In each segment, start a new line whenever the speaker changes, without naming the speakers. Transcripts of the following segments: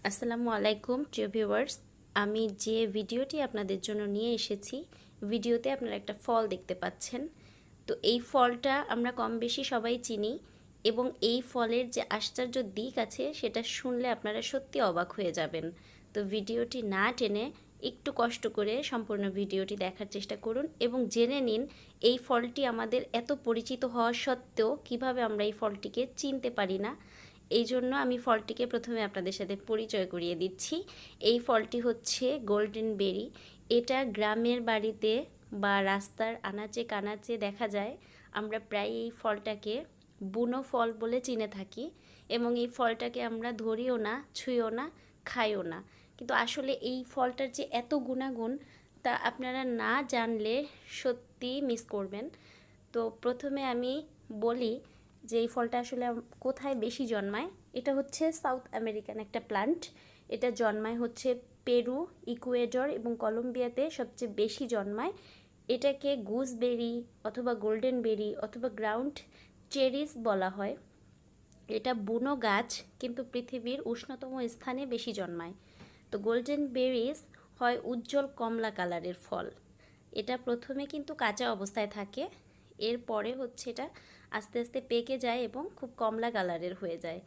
আসসালামু আলাইকুম প্রিয় ভিউয়ার্স, আমি যে ভিডিওটি আপনাদের জন্য নিয়ে এসেছি, ভিডিওতে আপনারা একটা ফল দেখতে পাচ্ছেন। তো এই ফলটা আমরা কম বেশি সবাই চিনি এবং এই ফলের যে আশ্চর্য দিক আছে সেটা শুনলে আপনারা সত্যি অবাক হয়ে যাবেন। তো ভিডিওটি না টেনে একটু কষ্ট করে সম্পূর্ণ ভিডিওটি দেখার চেষ্টা করুন এবং জেনে নিন এই ফলটি আমাদের এত পরিচিত হওয়া সত্ত্বেও কিভাবে আমরা এই ফলটিকে চিনতে পারি না। এই জন্য আমি ফলটিকে প্রথমে আপনাদের সাথে পরিচয় করিয়ে দিচ্ছি। এই ফলটি হচ্ছে গোল্ডেন বেরি। এটা গ্রামের বাড়িতে বা রাস্তার আনাচে কানাচে দেখা যায়। আমরা প্রায় এই ফলটাকে বুনো ফল বলে চিনে থাকি এবং এই ফলটাকে আমরা ধরিও না, ছুঁইও না, খাইও না। কিন্তু আসলে এই ফলটার যে এত গুণাগুণ তা আপনারা না জানলে সত্যি মিস করবেন। তো প্রথমে আমি বলি যে এই ফলটা আসলে কোথায় বেশি জন্মায়। এটা হচ্ছে সাউথ আমেরিকান একটা প্লান্ট। এটা জন্মায় হচ্ছে পেরু, ইকুয়েডর এবং কলম্বিয়াতে সবচেয়ে বেশি জন্মায়। এটাকে গুজবেরি অথবা গোল্ডেন বেরি অথবা গ্রাউন্ড চেরিস বলা হয়। এটা বুনো গাছ কিন্তু পৃথিবীর উষ্ণতম স্থানে বেশি জন্মায়। তো গোল্ডেন বেরিজ হয় উজ্জ্বল কমলা কালারের ফল। এটা প্রথমে কিন্তু কাঁচা অবস্থায় থাকে, এরপরে হচ্ছে এটা আস্তে আস্তে পেকে যায় এবং খুব কমলা কালারের হয়ে যায়।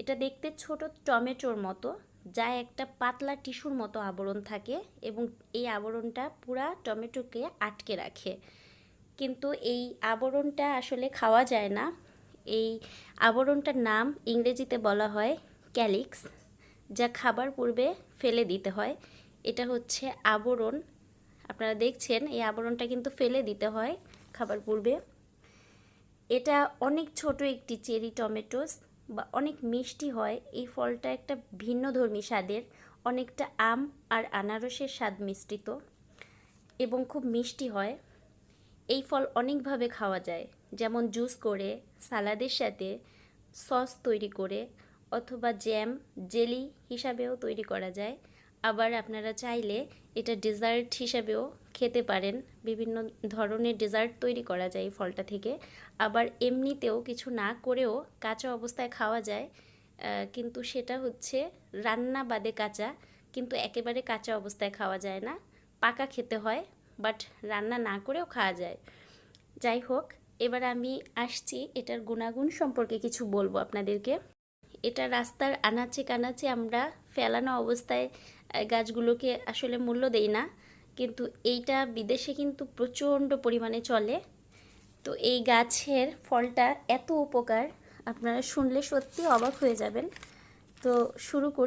এটা দেখতে ছোট টমেটোর মতো, যা একটা পাতলা টিস্যুর মতো আবরণ থাকে এবং এই আবরণটা পুরা টমেটোকে আটকে রাখে। কিন্তু এই আবরণটা আসলে খাওয়া যায় না। এই আবরণটার নাম ইংরেজিতে বলা হয় ক্যালিক্স, যা খাবার পূর্বে ফেলে দিতে হয়। এটা হচ্ছে আবরণ। আপনারা দেখছেন এই আবরণটা কিন্তু ফেলে দিতে হয় খাবার পূর্বে। এটা অনেক ছোট একটি চেরি টমেটোস বা অনেক মিষ্টি হয়। এই ফলটা একটা ভিন্নধর্মী স্বাদের, অনেকটা আম আর আনারসের স্বাদ মিশ্রিত এবং খুব মিষ্টি হয়। এই ফল অনেকভাবে খাওয়া যায়, যেমন জুস করে, সালাদের সাথে, সস তৈরি করে অথবা জ্যাম, জেলি হিসাবেও তৈরি করা যায়। আবার আপনারা চাইলে এটা ডেজার্ট হিসাবেও খেতে পারেন। বিভিন্ন ধরনের ডেজার্ট তৈরি করা যায় এই ফলটা থেকে। আবার এমনিতেও কিছু না করেও কাঁচা অবস্থায় খাওয়া যায়, কিন্তু সেটা হচ্ছে রান্না বাদে কাঁচা, কিন্তু একেবারে কাঁচা অবস্থায় খাওয়া যায় না, পাকা খেতে হয়, বাট রান্না না করেও খাওয়া যায়। যাই হোক, এবার আমি আসছি এটার গুণাগুণ সম্পর্কে কিছু বলবো আপনাদেরকে। এটা রাস্তার আনাচে কানাচে আমরা ফেলানো অবস্থায় গাছগুলোকে আসলে মূল্য দেই না, কিন্তু এইটা বিদেশে কিন্তু প্রচণ্ড পরিমাণে চলে। তো এই গাছের ফলটা এত উপকার আপনারা শুনলে সত্যি অবাক হয়ে যাবেন। তো শুরু করছি।